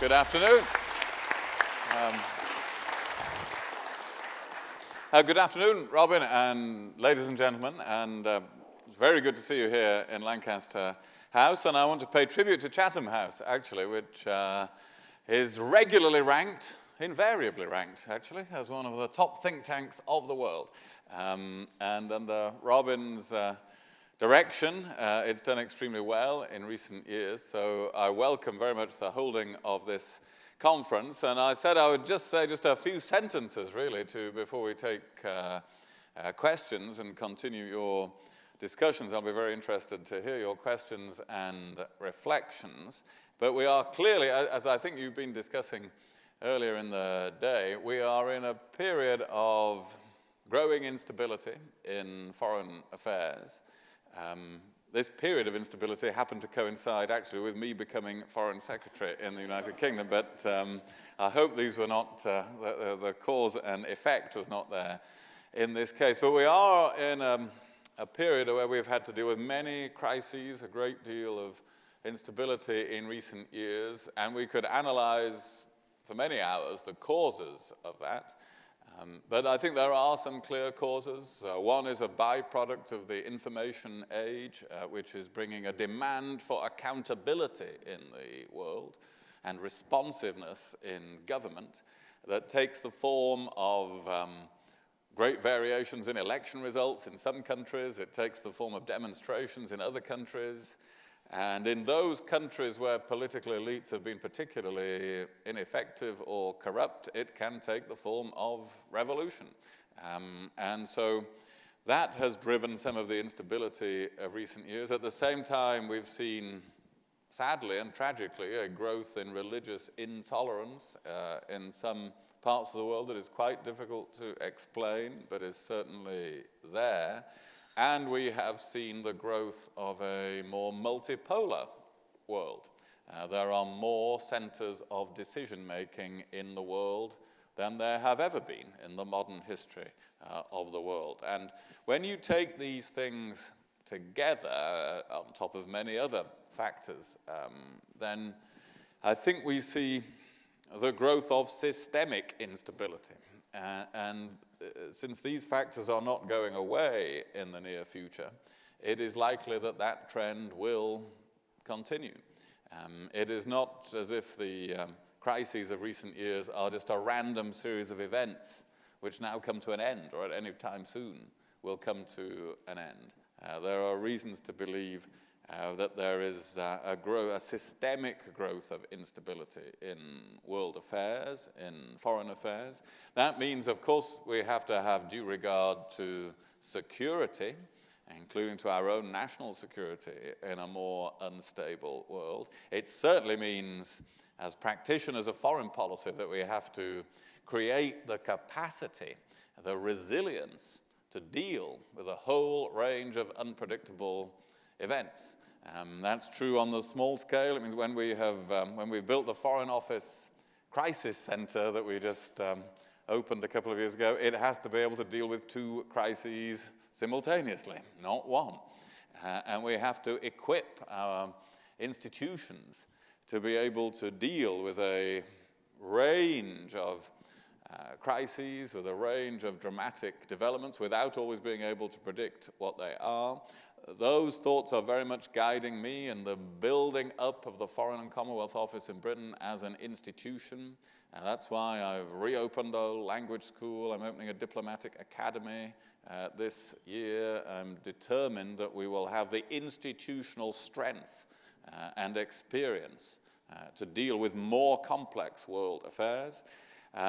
Good afternoon. Good afternoon, Robin and ladies and gentlemen, and it's very good to see you here in Lancaster House. And I want to pay tribute to Chatham House, actually, which is regularly ranked, invariably ranked, actually, as one of the top think tanks of the world. And under Robin's direction, it's done extremely well in recent years, so I welcome very much the holding of this conference. And I said I would just say just a few sentences, really, before we take questions and continue your discussions. I'll be very interested to hear your questions and reflections. But we are clearly, as I think you've been discussing earlier in the day, we are in a period of growing instability in foreign affairs. This period of instability happened to coincide actually with me becoming Foreign Secretary in the United Kingdom, but I hope these were not, the cause and effect was not there in this case. But we are in a period where we've had to deal with many crises, a great deal of instability in recent years, and we could analyze for many hours the causes of that. But I think there are some clear causes. One is a byproduct of the information age, which is bringing a demand for accountability in the world and responsiveness in government that takes the form of great variations in election results in some countries. It takes the form of demonstrations in other countries. And in those countries where political elites have been particularly ineffective or corrupt, it can take the form of revolution. And so that has driven some of the instability of recent years. At the same time, we've seen, sadly and tragically, a growth in religious intolerance in some parts of the world that is quite difficult to explain, but is certainly there. And we have seen the growth of a more multipolar world. There are more centers of decision-making in the world than there have ever been in the modern history of the world. And when you take these things together, on top of many other factors, then I think we see the growth of systemic instability. Since these factors are not going away in the near future, it is likely that that trend will continue. It is not as if the crises of recent years are just a random series of events which now come to an end, or at any time soon will come to an end. There are reasons to believe that there is a systemic growth of instability in world affairs, in foreign affairs. That means, of course, we have to have due regard to security, including to our own national security in a more unstable world. It certainly means, as practitioners of foreign policy, that we have to create the capacity, the resilience to deal with a whole range of unpredictable events. That's true on the small scale. It means when we've built the Foreign Office Crisis Center that we just opened a couple of years ago, it has to be able to deal with two crises simultaneously, not one. And we have to equip our institutions to be able to deal with a range of crises, with a range of dramatic developments, without always being able to predict what they are. Those thoughts are very much guiding me in the building up of the Foreign and Commonwealth Office in Britain as an institution. And that's why I've reopened the language school. I'm opening a diplomatic academy this year. I'm determined that we will have the institutional strength and experience to deal with more complex world affairs.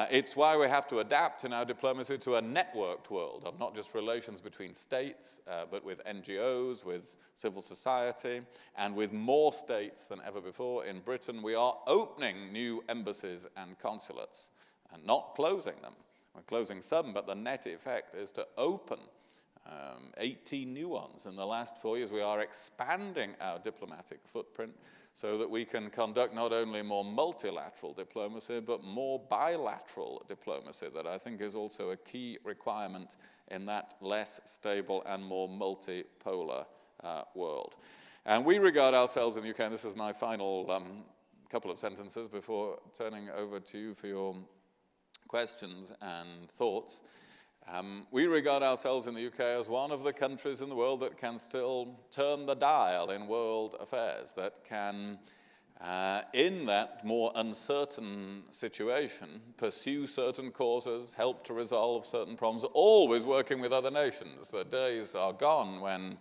It's why we have to adapt in our diplomacy to a networked world of not just relations between states, but with NGOs, with civil society, and with more states than ever before. In Britain, we are opening new embassies and consulates and not closing them. We're closing some, but the net effect is to open 18 new ones. In the last 4 years, we are expanding our diplomatic footprint so that we can conduct not only more multilateral diplomacy, but more bilateral diplomacy, that I think is also a key requirement in that less stable and more multipolar world. And we regard ourselves in the UK, and this is my final couple of sentences before turning over to you for your questions and thoughts. We regard ourselves in the UK as one of the countries in the world that can still turn the dial in world affairs, that can, in that more uncertain situation, pursue certain causes, help to resolve certain problems, always working with other nations. The days are gone when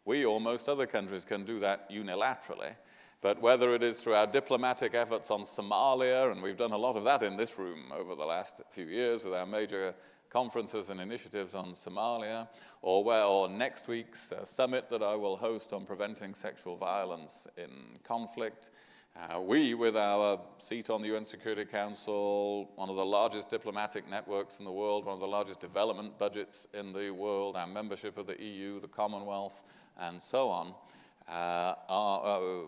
we or most other countries can do that unilaterally. But whether it is through our diplomatic efforts on Somalia, and we've done a lot of that in this room over the last few years with our major conferences and initiatives on Somalia, or next week's summit that I will host on preventing sexual violence in conflict. We, with our seat on the UN Security Council, one of the largest diplomatic networks in the world, one of the largest development budgets in the world, our membership of the EU, the Commonwealth, and so on,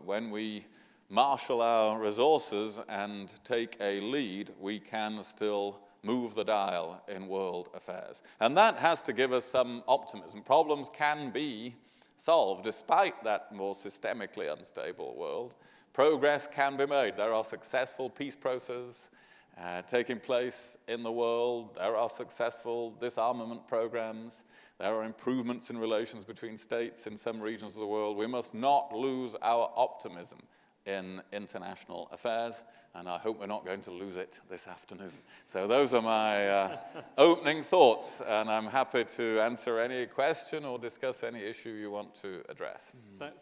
when we marshal our resources and take a lead, we can still move the dial in world affairs. And that has to give us some optimism. Problems can be solved despite that more systemically unstable world. Progress can be made. There are successful peace processes taking place in the world. There are successful disarmament programs. There are improvements in relations between states in some regions of the world. We must not lose our optimism in international affairs, and I hope we're not going to lose it this afternoon. So those are my opening thoughts, and I'm happy to answer any question or discuss any issue you want to address.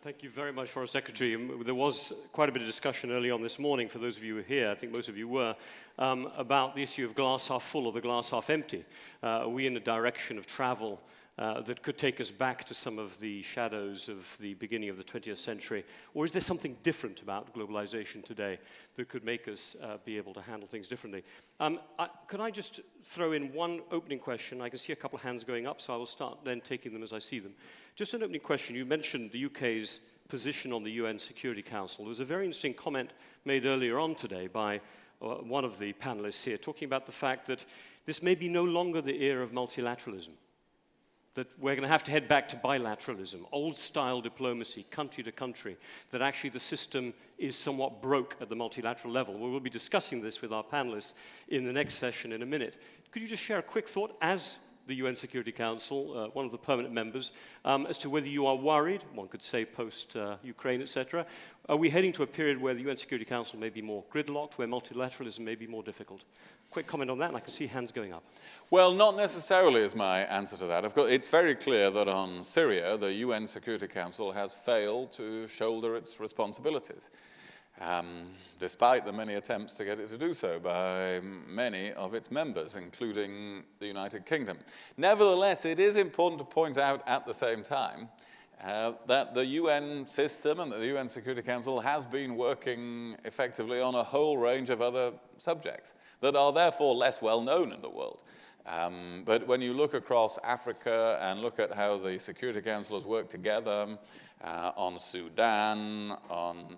Thank you very much, Foreign Secretary. There was quite a bit of discussion early on this morning, for those of you who were here, I think most of you were, about the issue of glass half full or the glass half empty. Are we in a direction of travel that could take us back to some of the shadows of the beginning of the 20th century? Or is there something different about globalization today that could make us be able to handle things differently? Could I just throw in one opening question? I can see a couple of hands going up, so I will start then taking them as I see them. Just an opening question. You mentioned the UK's position on the UN Security Council. There was a very interesting comment made earlier on today by one of the panelists here, talking about the fact that this may be no longer the era of multilateralism, that we're going to have to head back to bilateralism, old-style diplomacy, country to country, that actually the system is somewhat broke at the multilateral level. We will be discussing this with our panelists in the next session in a minute. Could you just share a quick thought as the UN Security Council, one of the permanent members, as to whether you are worried, one could say post-Ukraine, etc. Are we heading to a period where the UN Security Council may be more gridlocked, where multilateralism may be more difficult? Quick comment on that, and I can see hands going up. Well, not necessarily is my answer to that. Of course, it's very clear that on Syria, the UN Security Council has failed to shoulder its responsibilities, despite the many attempts to get it to do so by many of its members, including the United Kingdom. Nevertheless, it is important to point out at the same time that the UN system and the UN Security Council has been working effectively on a whole range of other subjects that are therefore less well known in the world. But when you look across Africa and look at how the Security Council has worked together on Sudan, on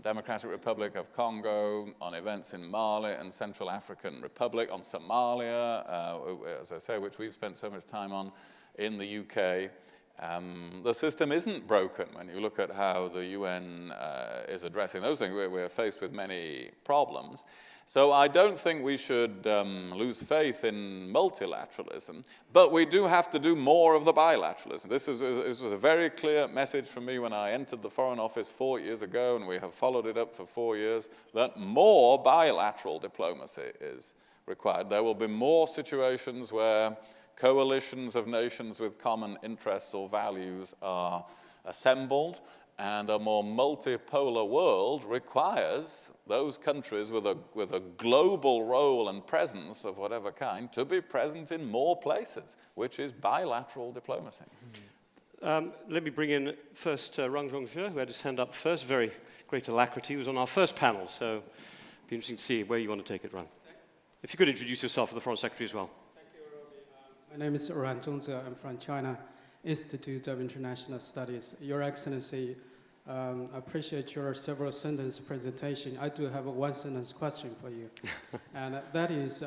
Democratic Republic of Congo, on events in Mali and Central African Republic, on Somalia, as I say, which we've spent so much time on in the UK, the system isn't broken. When you look at how the UN is addressing those things, we're faced with many problems. So I don't think we should lose faith in multilateralism, but we do have to do more of the bilateralism. This was a very clear message from me when I entered the Foreign Office 4 years ago, and we have followed it up for 4 years, that more bilateral diplomacy is required. There will be more situations where coalitions of nations with common interests or values are assembled, and a more multipolar world requires those countries with a global role and presence of whatever kind to be present in more places, which is bilateral diplomacy. Let me bring in first Rang Zhongzhe, who had his hand up first. Very great alacrity. He was on our first panel, so it'd be interesting to see where you want to take it, Rang. If you could introduce yourself for the Foreign Secretary as well. Thank you, Robbie. My name is Rt Hon William. I'm from China Institute of International Studies. Your Excellency, I appreciate your several sentence presentation. I do have a one sentence question for you. And that is,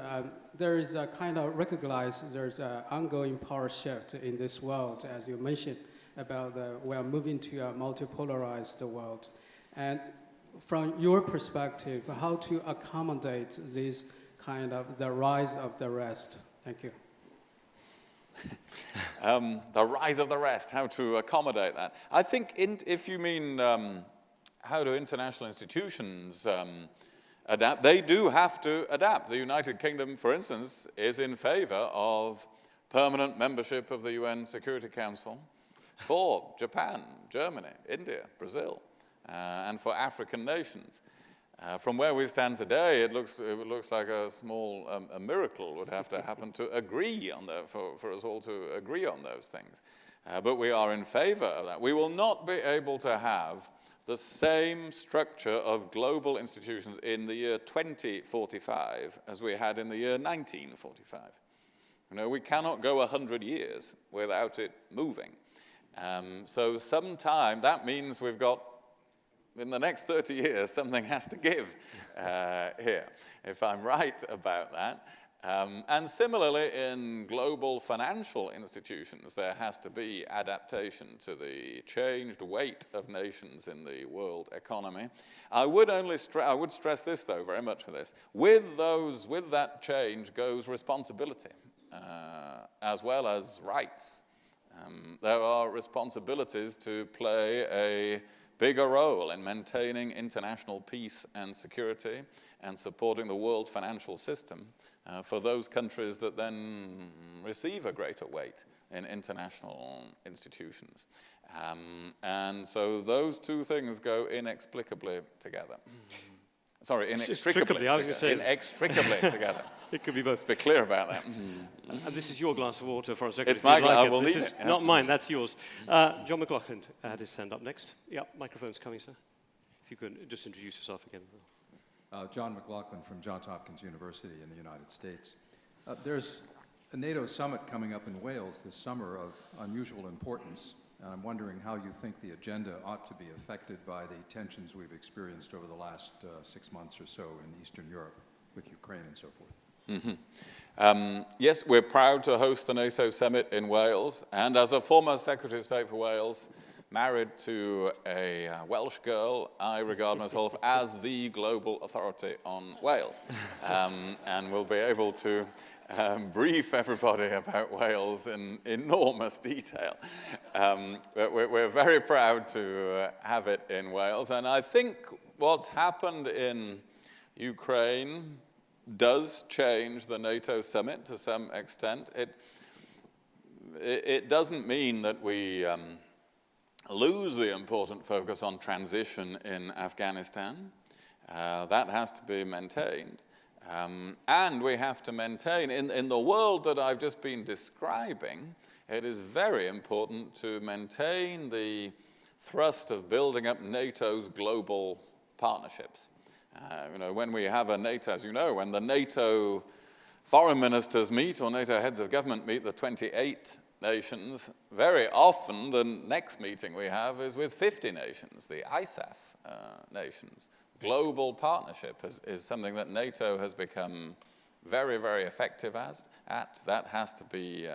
there is a kind of recognized there's an ongoing power shift in this world, as you mentioned, about we are moving to a multipolarized world. And from your perspective, how to accommodate this kind of the rise of the rest? Thank you. The rise of the rest, how to accommodate that. I think if you mean how do international institutions adapt, they do have to adapt. The United Kingdom, for instance, is in favor of permanent membership of the UN Security Council for Japan, Germany, India, Brazil, and for African nations. From where we stand today, it looks like a small a miracle would have to happen to agree on for us all to agree on those things. But we are in favor of that. We will not be able to have the same structure of global institutions in the year 2045 as we had in the year 1945. You know, we cannot go 100 years without it moving. So sometime, that means we've got, in the next 30 years, something has to give here, if I'm right about that. And similarly, in global financial institutions, there has to be adaptation to the changed weight of nations in the world economy. I would stress this, though, very much for this. With that change goes responsibility, as well as rights. There are responsibilities to play a bigger role in maintaining international peace and security and supporting the world financial system for those countries that then receive a greater weight in international institutions. And so those two things go inexplicably together. Sorry, inextricably. I was going to say inextricably together. It could be both. Let's be clear about that. And this is your glass of water for a second. It's my glass. I will This need is it. not mine. That's yours. John McLaughlin had his hand up next. Yeah, microphone's coming, sir. If you could just introduce yourself again. John McLaughlin from Johns Hopkins University in the United States. There's a NATO summit coming up in Wales this summer of unusual importance, and I'm wondering how you think the agenda ought to be affected by the tensions we've experienced over the last 6 months or so in Eastern Europe with Ukraine and so forth. Mm-hmm. Yes, we're proud to host the NATO summit in Wales, and as a former Secretary of State for Wales, married to a Welsh girl, I regard myself as the global authority on Wales, and will be able to brief everybody about Wales in enormous detail. But we're very proud to have it in Wales, and I think what's happened in Ukraine does change the NATO summit to some extent. It doesn't mean that we lose the important focus on transition in Afghanistan. That has to be maintained. And we have to maintain, in the world that I've just been describing, it is very important to maintain the thrust of building up NATO's global partnerships. You know, when we have a NATO, as you know, when the NATO foreign ministers meet or NATO heads of government meet, the 28 nations, very often the next meeting we have is with 50 nations, the ISAF nations. Global partnership is something that NATO has become very, very effective at. That has to be,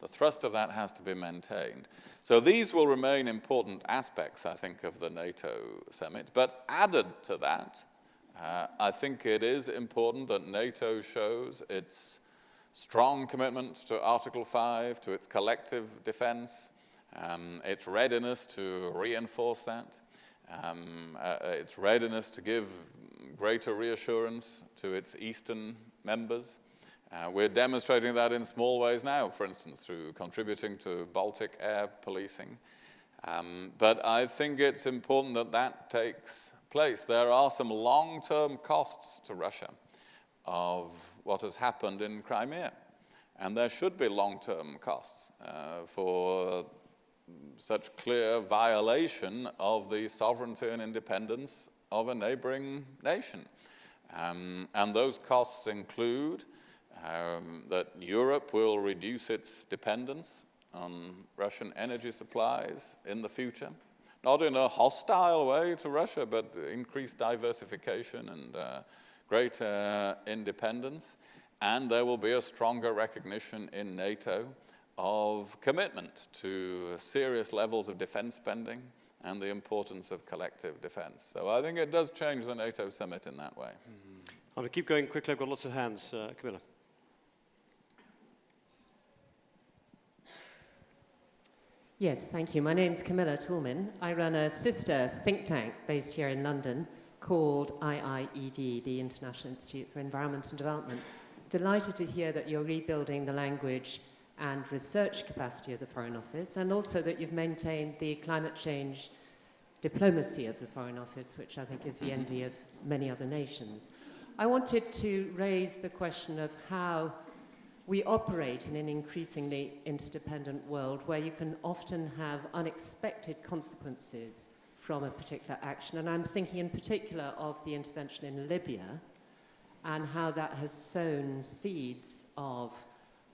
the thrust of that has to be maintained. So these will remain important aspects, I think, of the NATO summit. But added to that, I think it is important that NATO shows its strong commitment to Article 5, to its collective defense, its readiness to reinforce that, its readiness to give greater reassurance to its Eastern members. We're demonstrating that in small ways now, for instance, through contributing to Baltic air policing. But I think it's important that that takes place. There are some long-term costs to Russia of what has happened in Crimea. And there should be long-term costs for such clear violation of the sovereignty and independence of a neighboring nation. And those costs include that Europe will reduce its dependence on Russian energy supplies in the future, not in a hostile way to Russia, but increased diversification and greater independence. And there will be a stronger recognition in NATO of commitment to serious levels of defense spending and the importance of collective defense. So I think it does change the NATO summit in that way. I'm going to keep going quickly. I've got lots of hands. Camilla. Yes, thank you. My name's Camilla Toulmin. I run a sister think tank based here in London called IIED, the International Institute for Environment and Development. Delighted to hear that you're rebuilding the language and research capacity of the Foreign Office, and also that you've maintained the climate change diplomacy of the Foreign Office, which I think is the envy of many other nations. I wanted to raise the question of how we operate in an increasingly interdependent world where you can often have unexpected consequences from a particular action. And I'm thinking in particular of the intervention in Libya and how that has sown seeds of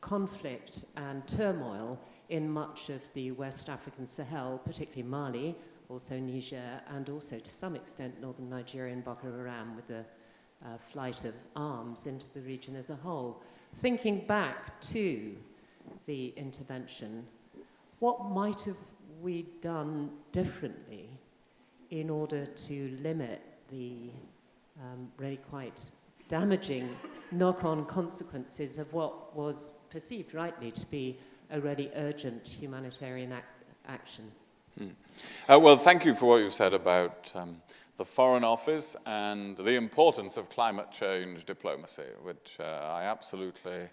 conflict and turmoil in much of the West African Sahel, particularly Mali, also Niger, and also to some extent northern Nigeria and Boko Haram with the flight of arms into the region as a whole. Thinking back to the intervention, what might have we done differently in order to limit the really quite damaging knock-on consequences of what was perceived rightly to be a really urgent humanitarian action? Well, thank you for what you said about the Foreign Office and the importance of climate change diplomacy, which I absolutely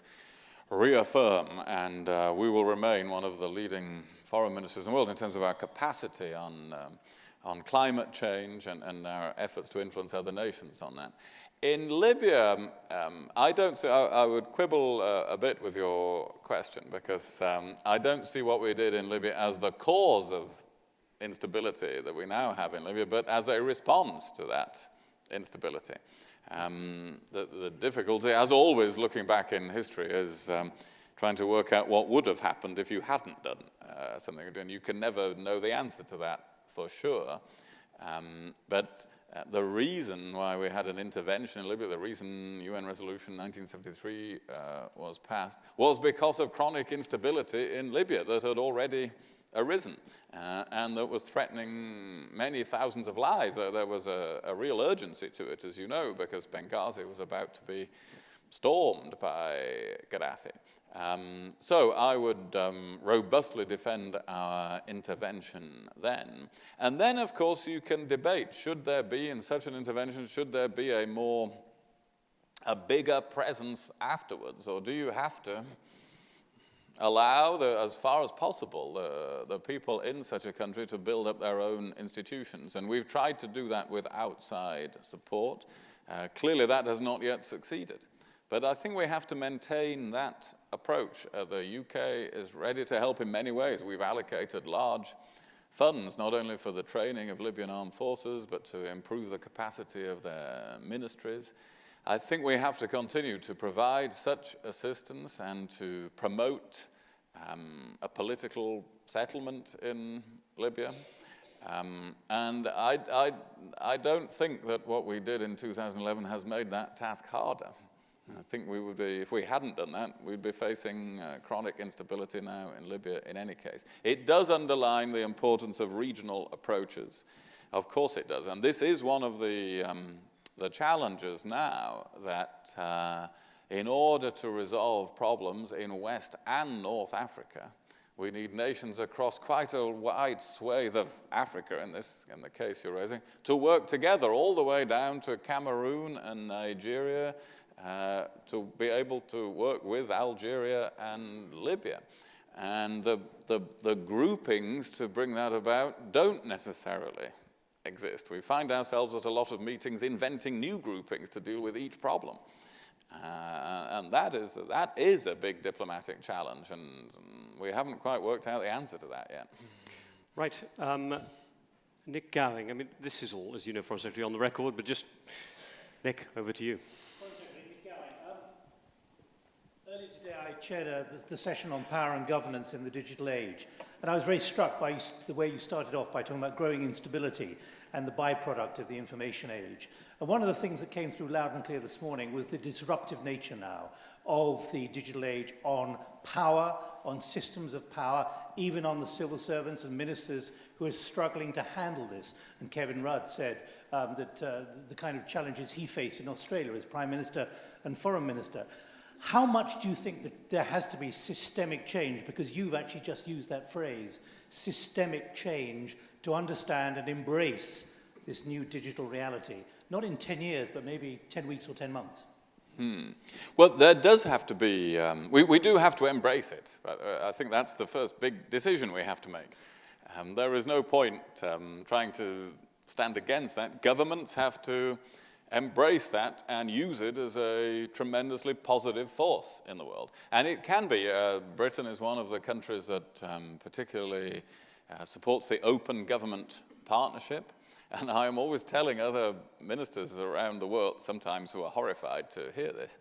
reaffirm, and we will remain one of the leading foreign ministers in the world in terms of our capacity on climate change and our efforts to influence other nations on that. In Libya, I would quibble a bit with your question, because I don't see what we did in Libya as the cause of instability that we now have in Libya, but as a response to that instability. The difficulty, as always, looking back in history, is trying to work out what would have happened if you hadn't done something. And you can never know the answer to that for sure. But the reason why we had an intervention in Libya, the reason UN Resolution 1973 was passed, was because of chronic instability in Libya that had already arisen and that was threatening many thousands of lives. There was a real urgency to it, as you know, because Benghazi was about to be stormed by Gaddafi. So I would robustly defend our intervention then. And then, of course, you can debate, should there be, in such an intervention, should there be a bigger presence afterwards, or do you have to allow, as far as possible, the people in such a country to build up their own institutions? And we've tried to do that with outside support. Clearly, that has not yet succeeded. But I think we have to maintain that approach. The UK is ready to help in many ways. We've allocated large funds, not only for the training of Libyan armed forces, but to improve the capacity of their ministries. I think we have to continue to provide such assistance and to promote a political settlement in Libya. And I don't think that what we did in 2011 has made that task harder. I think we would be, if we hadn't done that, we'd be facing chronic instability now in Libya in any case. It does underline the importance of regional approaches. Of course it does. And this is one of the challenges now, that in order to resolve problems in West and North Africa, we need nations across quite a wide swathe of Africa, in the case you're raising, to work together all the way down to Cameroon and Nigeria, to be able to work with Algeria and Libya. And the groupings to bring that about don't necessarily exist. We find ourselves at a lot of meetings inventing new groupings to deal with each problem. And that is a big diplomatic challenge, and we haven't quite worked out the answer to that yet. Right. Nick Gowing, I mean, this is all, as you know, Foreign Secretary, on the record, but just, Nick, over to you. Earlier today, I chaired the session on power and governance in the digital age, and I was very struck by the way you started off by talking about growing instability and the byproduct of the information age. And one of the things that came through loud and clear this morning was the disruptive nature now of the digital age on power, on systems of power, even on the civil servants and ministers who are struggling to handle this. And Kevin Rudd said that the kind of challenges he faced in Australia as Prime Minister and Foreign Minister. How much do you think that there has to be systemic change, because you've actually just used that phrase, systemic change, to understand and embrace this new digital reality? Not in 10 years, but maybe 10 weeks or 10 months. Well, there does have to be, we do have to embrace it. But, I think that's the first big decision we have to make. There is no point trying to stand against that. Governments have to embrace that and use it as a tremendously positive force in the world. And it can be. Britain is one of the countries that particularly supports the open government partnership. And I am always telling other ministers around the world, sometimes who are horrified to hear this,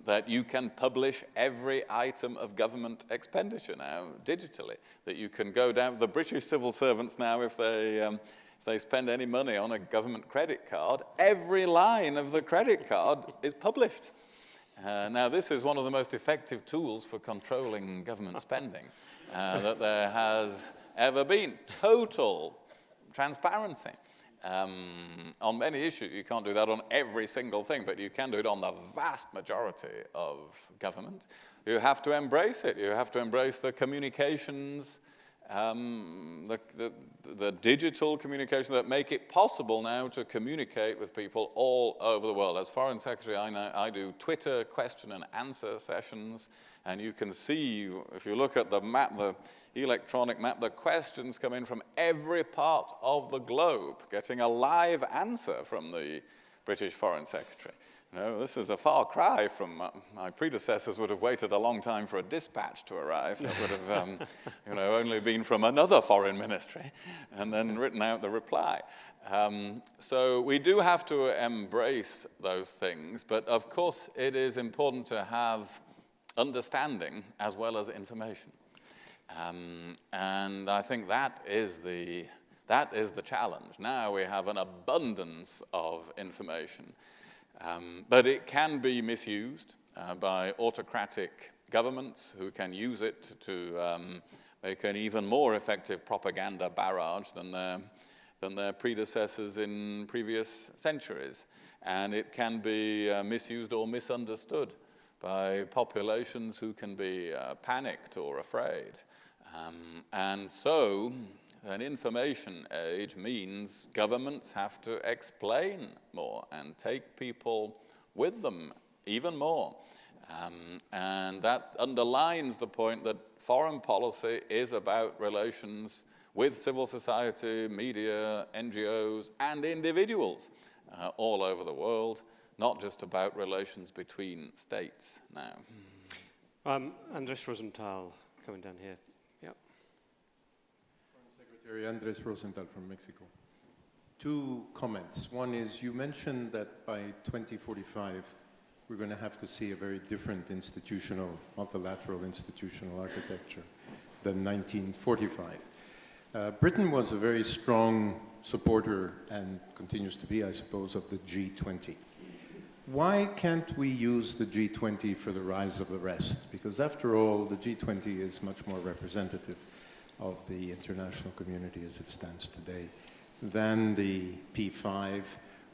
that you can publish every item of government expenditure now digitally, that you can go down. The British civil servants now, if they spend any money on a government credit card, every line of the credit card is published. Now, this is one of the most effective tools for controlling government spending that there has ever been. Total transparency. On many issues, you can't do that on every single thing, but you can do it on the vast majority of government. You have to embrace it. You have to embrace the communications, the digital communication that make it possible now to communicate with people all over the world. As Foreign Secretary, I do Twitter question and answer sessions, and you can see, if you look at the map, the electronic map, the questions come in from every part of the globe, getting a live answer from the British Foreign Secretary. You know, this is a far cry from my predecessors would have waited a long time for a dispatch to arrive. That would have only been from another foreign ministry and then written out the reply. So we do have to embrace those things, but of course it is important to have understanding as well as information. And I think that is the challenge. Now we have an abundance of information. But it can be misused by autocratic governments who can use it to make an even more effective propaganda barrage than their predecessors in previous centuries. And it can be misused or misunderstood by populations who can be panicked or afraid. And so an information age means governments have to explain more and take people with them even more. And that underlines the point that foreign policy is about relations with civil society, media, NGOs, and individuals all over the world, not just about relations between states now. Andres Rosenthal, coming down here. Secretary Andres Rosenthal from Mexico. Two comments. One is, you mentioned that by 2045, we're going to have to see a very different multilateral institutional architecture than 1945. Britain was a very strong supporter, and continues to be, I suppose, of the G20. Why can't we use the G20 for the rise of the rest? Because after all, the G20 is much more representative of the international community as it stands today than the P5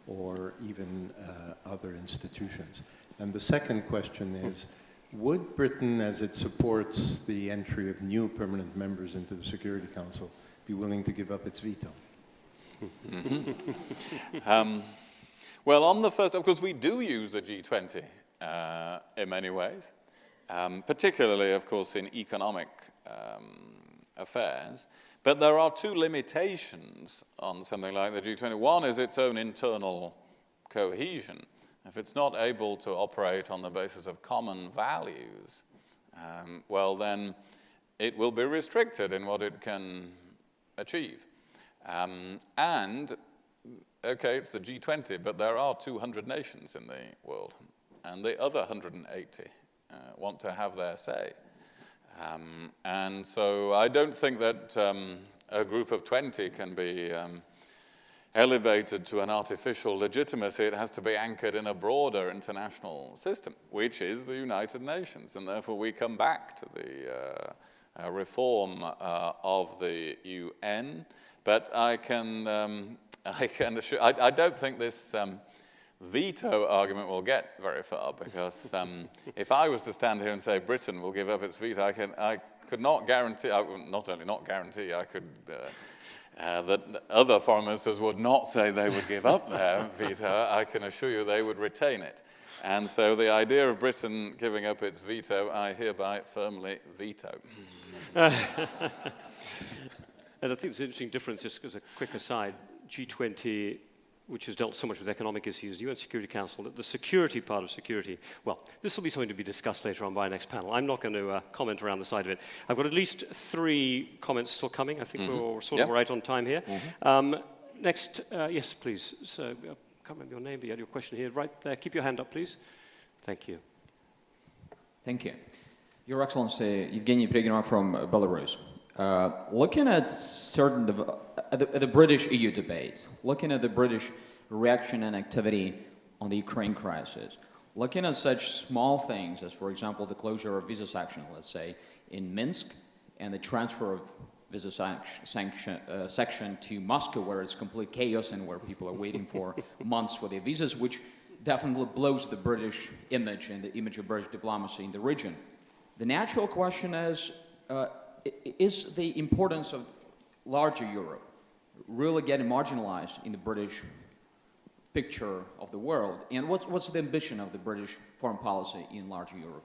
or even other institutions. And the second question is, would Britain, as it supports the entry of new permanent members into the Security Council, be willing to give up its veto? Well, on the first, of course, we do use the G20 in many ways, particularly, of course, in economic affairs. But there are two limitations on something like the G20. One is its own internal cohesion. If it's not able to operate on the basis of common values, well, then it will be restricted in what it can achieve. And, okay, it's the G20, but there are 200 nations in the world, and the other 180 want to have their say. And so I don't think that a group of 20 can be elevated to an artificial legitimacy, it has to be anchored in a broader international system, which is the United Nations. And therefore, we come back to the reform of the UN. But I don't think this veto argument will get very far, because if I was to stand here and say Britain will give up its veto, I could not guarantee, not only not guarantee, I could that other foreign ministers would not say they would give up their veto. I can assure you they would retain it. And so the idea of Britain giving up its veto, I hereby firmly veto. And I think there's an interesting difference, just as a quick aside. G20, which has dealt so much with economic issues, the UN Security Council, the security part of security, well, this will be something to be discussed later on by our next panel. I'm not going to comment around the side of it. I've got at least 3 comments still coming. I think we're sort of right on time here. Next, yes, please. So, I can't remember your name, but you had your question here. Right there. Keep your hand up, please. Thank you. Thank you. Your Excellency, Evgeny Preganov from Belarus. Looking at the British EU debate, looking at the British reaction and activity on the Ukraine crisis, looking at such small things as, for example, the closure of visa section, let's say, in Minsk, and the transfer of visa section to Moscow, where it's complete chaos and where people are waiting for months for their visas, which definitely blows the British image and the image of British diplomacy in the region. The natural question is the importance of larger Europe really getting marginalized in the British picture of the world? And what's the ambition of the British foreign policy in larger Europe?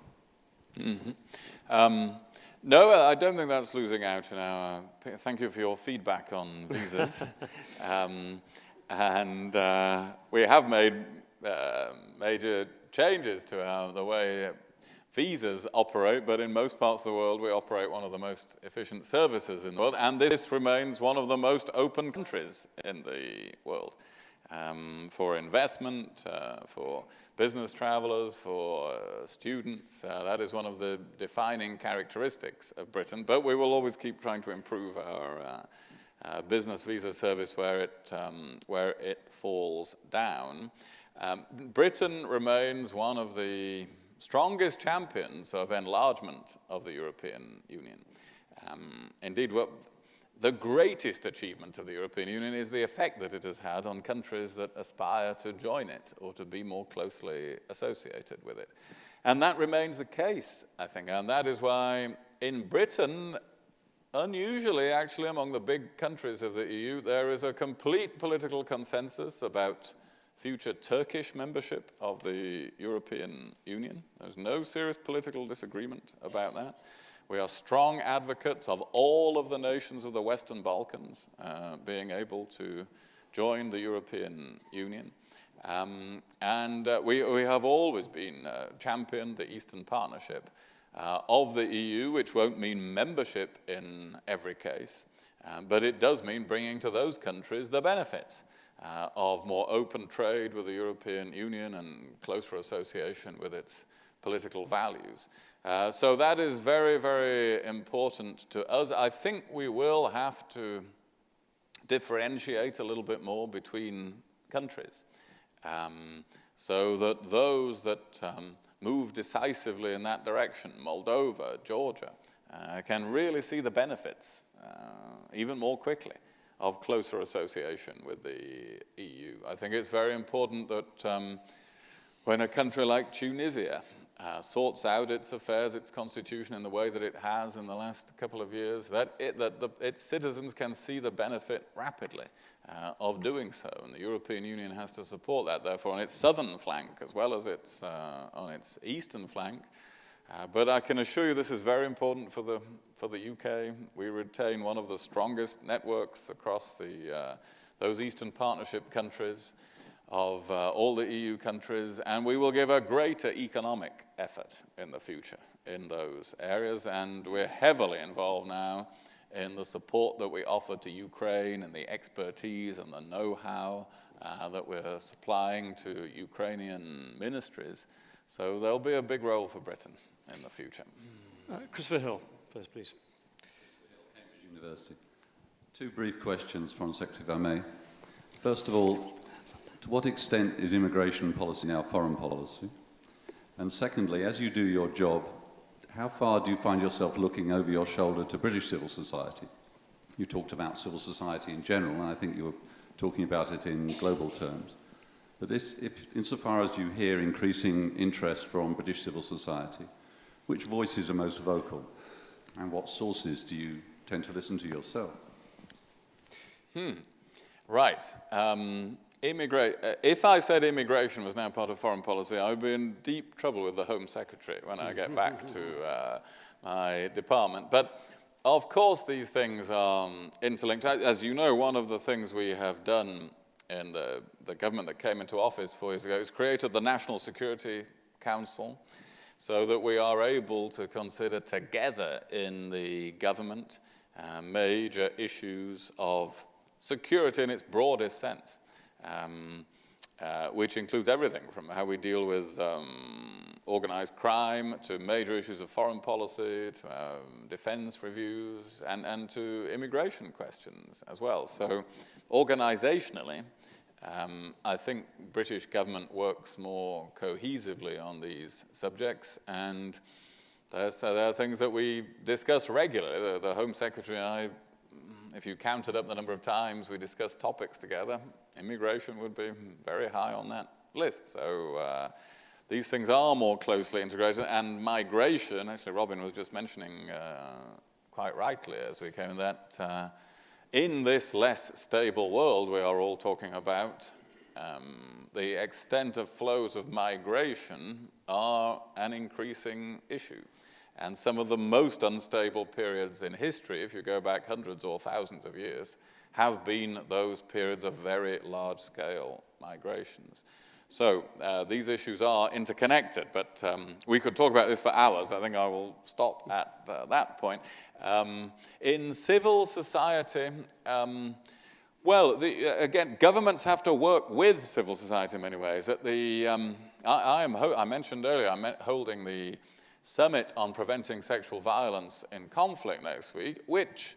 No, I don't think that's losing out in our... Thank you for your feedback on visas. We have made major changes to the way visas operate, but in most parts of the world we operate one of the most efficient services in the world, and this remains one of the most open countries in the world for investment, for business travelers, for students. That is one of the defining characteristics of Britain, but we will always keep trying to improve our business visa service where it falls down. Britain remains one of the strongest champions of enlargement of the European Union. Indeed, the greatest achievement of the European Union is the effect that it has had on countries that aspire to join it or to be more closely associated with it. And that remains the case, I think, and that is why in Britain, unusually actually among the big countries of the EU, there is a complete political consensus about future Turkish membership of the European Union. There's no serious political disagreement about that. We are strong advocates of all of the nations of the Western Balkans being able to join the European Union. We have always been championed the Eastern Partnership of the EU, which won't mean membership in every case, but it does mean bringing to those countries the benefits of more open trade with the European Union and closer association with its political values. So that is very, very important to us. I think we will have to differentiate a little bit more between countries so that those that move decisively in that direction, Moldova, Georgia, can really see the benefits even more quickly of closer association with the EU. I think it's very important that when a country like Tunisia sorts out its affairs, its constitution in the way that it has in the last couple of years, that its citizens can see the benefit rapidly of doing so. And the European Union has to support that, therefore, on its southern flank as well as on its eastern flank. But I can assure you this is very important for the UK. We retain one of the strongest networks across those Eastern Partnership countries of all the EU countries, and we will give a greater economic effort in the future in those areas. And we're heavily involved now in the support that we offer to Ukraine and the expertise and the know-how that we're supplying to Ukrainian ministries. So there'll be a big role for Britain in the future. Christopher Hill, first, please. Cambridge University. 2 brief questions, Foreign Secretary, if I may. First of all, to what extent is immigration policy now foreign policy? And secondly, as you do your job, how far do you find yourself looking over your shoulder to British civil society? You talked about civil society in general, and I think you were talking about it in global terms. But insofar as you hear increasing interest from British civil society, which voices are most vocal, and what sources do you tend to listen to yourself? Right. If I said immigration was now part of foreign policy, I would be in deep trouble with the Home Secretary when I get back to my department. But of course, these things are interlinked. As you know, one of the things we have done in the government that came into office 4 years ago is created the National Security Council so that we are able to consider together in the government major issues of security in its broadest sense, which includes everything from how we deal with organized crime to major issues of foreign policy to defense reviews and to immigration questions as well. So organizationally, I think British government works more cohesively on these subjects, and there are things that we discuss regularly. The Home Secretary and I, if you counted up the number of times we discuss topics together, immigration would be very high on that list. So these things are more closely integrated, and migration, actually Robin was just mentioning quite rightly as we came in that in this less stable world we are all talking about, the extent of flows of migration are an increasing issue. And some of the most unstable periods in history, if you go back hundreds or thousands of years, have been those periods of very large-scale migrations. So these issues are interconnected, but we could talk about this for hours. I think I will stop at that point. In civil society, again, governments have to work with civil society in many ways. I mentioned earlier, I'm holding the Summit on Preventing Sexual Violence in Conflict next week, which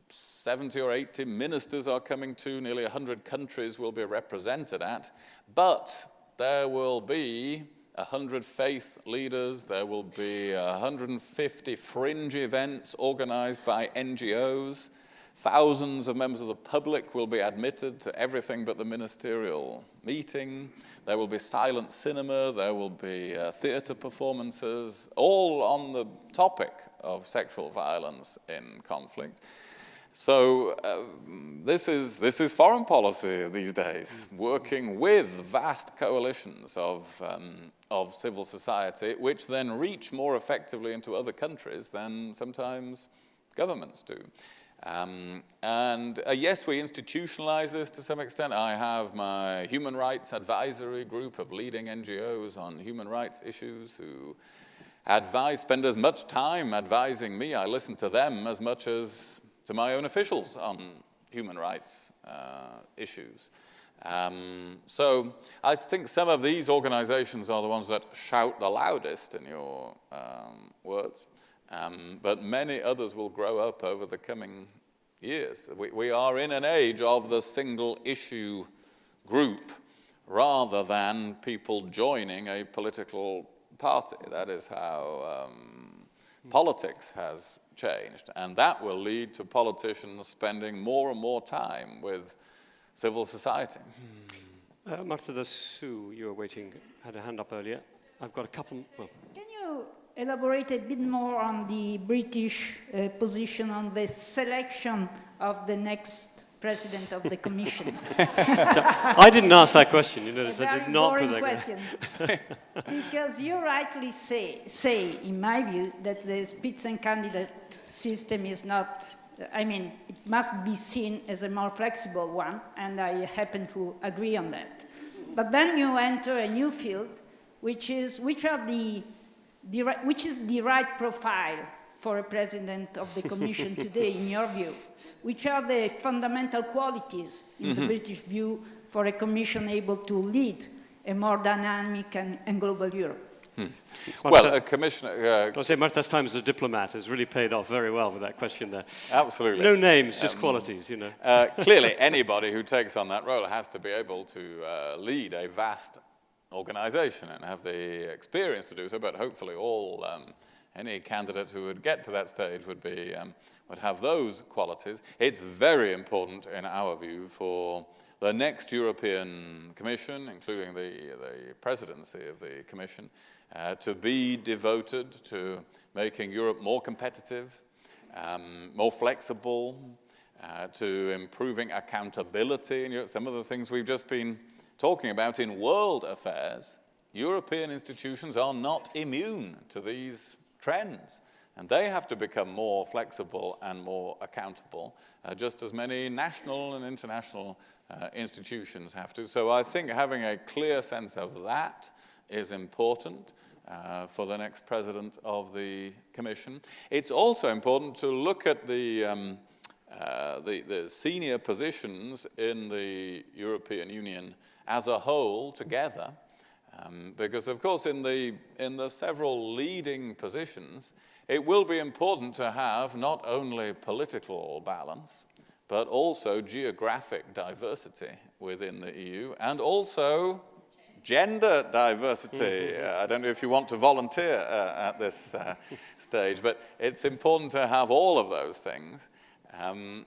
70 or 80 ministers are coming to, nearly 100 countries will be represented at, but there will be 100 faith leaders, there will be 150 fringe events organized by NGOs, thousands of members of the public will be admitted to everything but the ministerial meeting. There will be silent cinema, there will be theater performances, all on the topic of sexual violence in conflict. So this is foreign policy these days, working with vast coalitions of civil society, which then reach more effectively into other countries than sometimes governments do. Yes, we institutionalize this to some extent. I have my human rights advisory group of leading NGOs on human rights issues who spend as much time advising me. I listen to them as much as to my own officials on human rights issues. So I think some of these organizations are the ones that shout the loudest in your words. But many others will grow up over the coming years. We are in an age of the single issue group rather than people joining a political party. That is how politics has changed. And that will lead to politicians spending more and more time with civil society. Marta Sue, you were waiting, had a hand up earlier. I've got a couple. Well. Can you elaborate a bit more on the British position on the selection of the next president of the Commission? I didn't ask that question. You notice I did not put that question. Because you rightly say, in my view, that the Spitzencandidate system is not, it must be seen as a more flexible one, and I happen to agree on that. But then you enter a new field, which is which is the right profile for a president of the Commission today, in your view? Which are the fundamental qualities, in the British view, for a Commission able to lead a more dynamic and global Europe? Well, Commissioner... I'll say Marta's time as a diplomat has really paid off very well with that question there. Absolutely. No names, just qualities, you know. Clearly, anybody who takes on that role has to be able to lead a vast organization and have the experience to do so, but hopefully any candidate who would get to that stage would have those qualities. It's very important, in our view, for the next European Commission, including the presidency of the Commission, to be devoted to making Europe more competitive, more flexible, to improving accountability in Europe. Some of the things we've just been talking about in world affairs, European institutions are not immune to these trends. And they have to become more flexible and more accountable, just as many national and international institutions have to. So I think having a clear sense of that is important for the next president of the Commission. It's also important to look at the senior positions in the European Union as a whole together, because of course in the several leading positions, it will be important to have not only political balance, but also geographic diversity within the EU, and also gender diversity. I don't know if you want to volunteer at this stage, but it's important to have all of those things.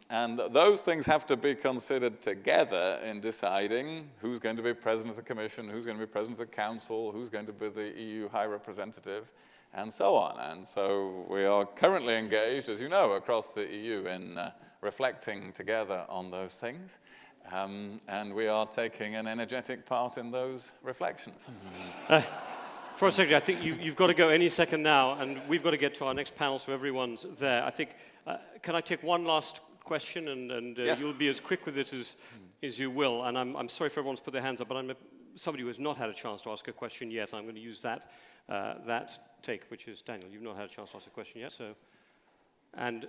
And those things have to be considered together in deciding who's going to be president of the Commission, who's going to be president of the Council, who's going to be the EU High Representative, and so on. And so we are currently engaged, as you know, across the EU in reflecting together on those things. And we are taking an energetic part in those reflections. For a second, I think you've got to go any second now, and we've got to get to our next panel so everyone's there. I think, can I take one last question, and yes. You'll be as quick with it as you will. And I'm sorry if everyone's put their hands up, but I'm somebody who has not had a chance to ask a question yet. I'm going to use that take, which is Daniel. You've not had a chance to ask a question yet, so. And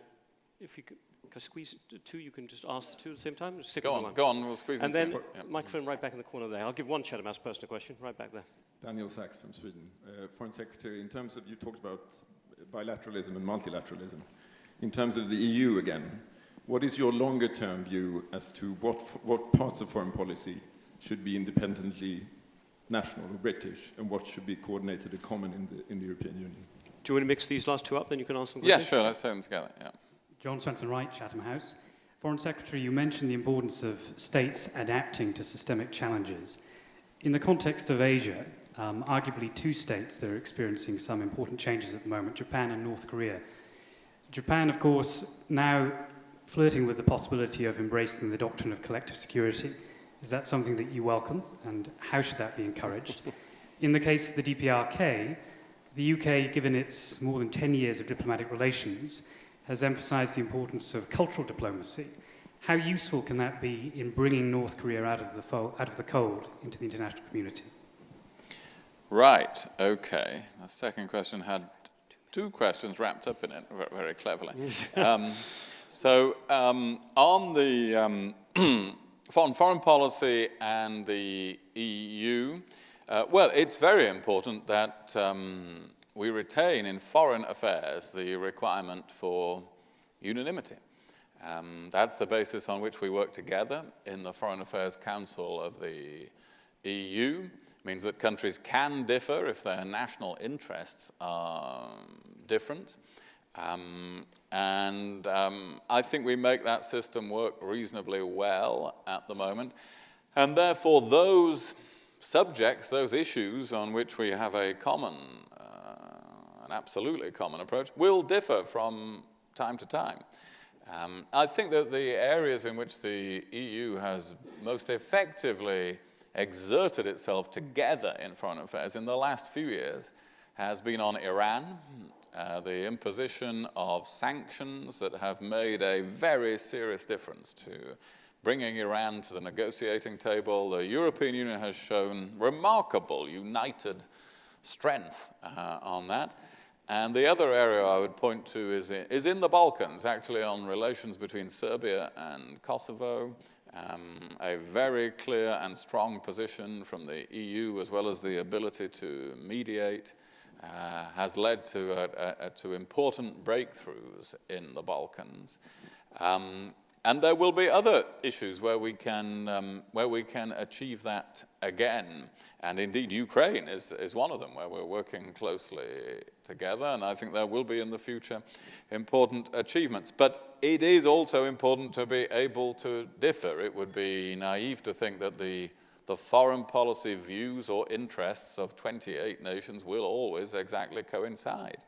if you could, can I squeeze two? You can just ask the two at the same time? Stick go on, we'll squeeze and in then two. microphone right back in the corner there. I'll give one Chatham House person a question, right back there. Daniel Sachs from Sweden. Foreign Secretary, in terms of, you talked about bilateralism and multilateralism. In terms of the EU again, what is your longer term view as to what parts of foreign policy should be independently national or British, and what should be coordinated and common in the European Union? Do you want to mix these last two up, then you can answer them quickly? Yeah, sure, let's say them together, yeah. John Swenson Wright, Chatham House. Foreign Secretary, you mentioned the importance of states adapting to systemic challenges. In the context of Asia, arguably two states that are experiencing some important changes at the moment, Japan and North Korea. Japan, of course, now flirting with the possibility of embracing the doctrine of collective security. Is that something that you welcome, and how should that be encouraged? In the case of the DPRK, the UK, given its more than 10 years of diplomatic relations, has emphasized the importance of cultural diplomacy. How useful can that be in bringing North Korea out of the cold into the international community? Right, okay. The second question had two questions wrapped up in it very cleverly. On the foreign policy and the EU, well, it's very important that we retain in foreign affairs the requirement for unanimity. That's the basis on which we work together in the Foreign Affairs Council of the EU. It means that countries can differ if their national interests are different. I think we make that system work reasonably well at the moment. And therefore, those subjects, those issues on which we have a common, an absolutely common approach, will differ from time to time. I think that the areas in which the EU has most effectively exerted itself together in foreign affairs in the last few years has been on Iran, the imposition of sanctions that have made a very serious difference to bringing Iran to the negotiating table. The European Union has shown remarkable united strength on that. And the other area I would point to is in the Balkans, actually on relations between Serbia and Kosovo. A very clear and strong position from the EU, as well as the ability to mediate has led to important breakthroughs in the Balkans. And there will be other issues where we can achieve that again. And indeed, Ukraine is one of them, where we're working closely together. And I think there will be in the future important achievements. But it is also important to be able to differ. It would be naive to think that the foreign policy views or interests of 28 nations will always exactly coincide.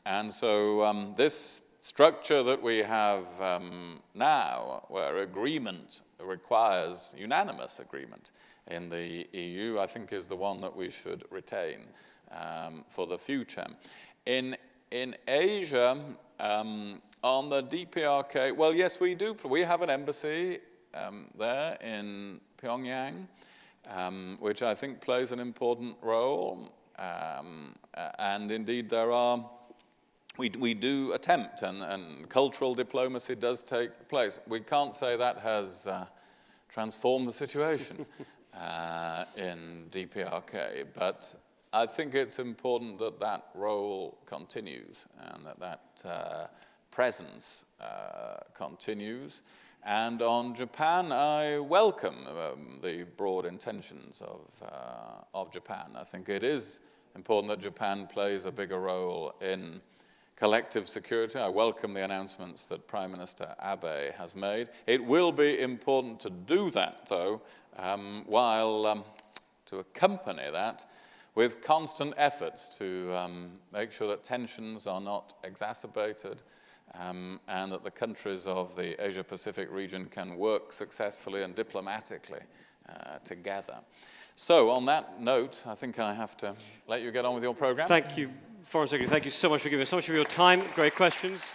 And so this structure that we have now, where agreement requires unanimous agreement in the EU, I think is the one that we should retain for the future. In Asia, on the DPRK, well, yes, we do. We have an embassy there in Pyongyang, which I think plays an important role. And indeed, there are we do attempt, and cultural diplomacy does take place. We can't say that has transformed the situation in DPRK, but I think it's important that that role continues and that presence continues. And on Japan, I welcome the broad intentions of Japan. I think it is important that Japan plays a bigger role in collective security. I welcome the announcements that Prime Minister Abe has made. It will be important to do that, though, while to accompany that with constant efforts to make sure that tensions are not exacerbated and that the countries of the Asia-Pacific region can work successfully and diplomatically together. So on that note, I think I have to let you get on with your program. Thank you, Foreign Secretary. Thank you so much for giving us so much of your time. Great questions.